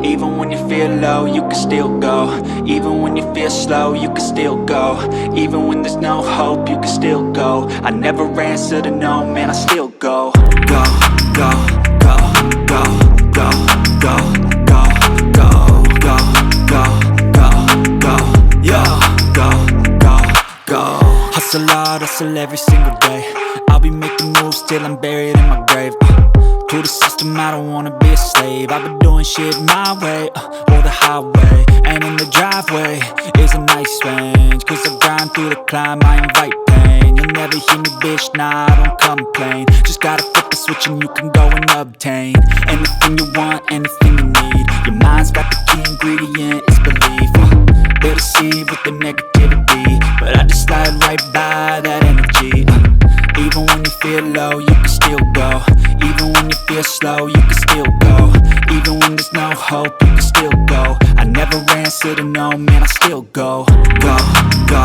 Even when you feel low, you can still go. Even when you feel slow, you can still go. Even when there's no hope, you can still go. I never answer to no, man, I still go. Go, go, go, go, go, go, go, go, go, go, go, go, yo, go, go, go. Hustle hard, hustle every single day. I'll be making moves till I'm buried in my grave. To the system, I don't wanna be a slave. I've been doing shit my way, or the highway. And in the driveway is a nice range. Cause I grind through the climb, I invite pain. You'll never hear me, bitch, nah, I don't complain. Just gotta flip the switch and you can go and obtain anything you want, anything you need. Your mind's got the key ingredient, it's belief. They deceive with the negativity, but I just slide right by that energy. Even when you feel low, you can still go. Even when you feel slow, you can still go. Even when there's no hope, you can still go. I never answer to no, man, I still go. Go, go,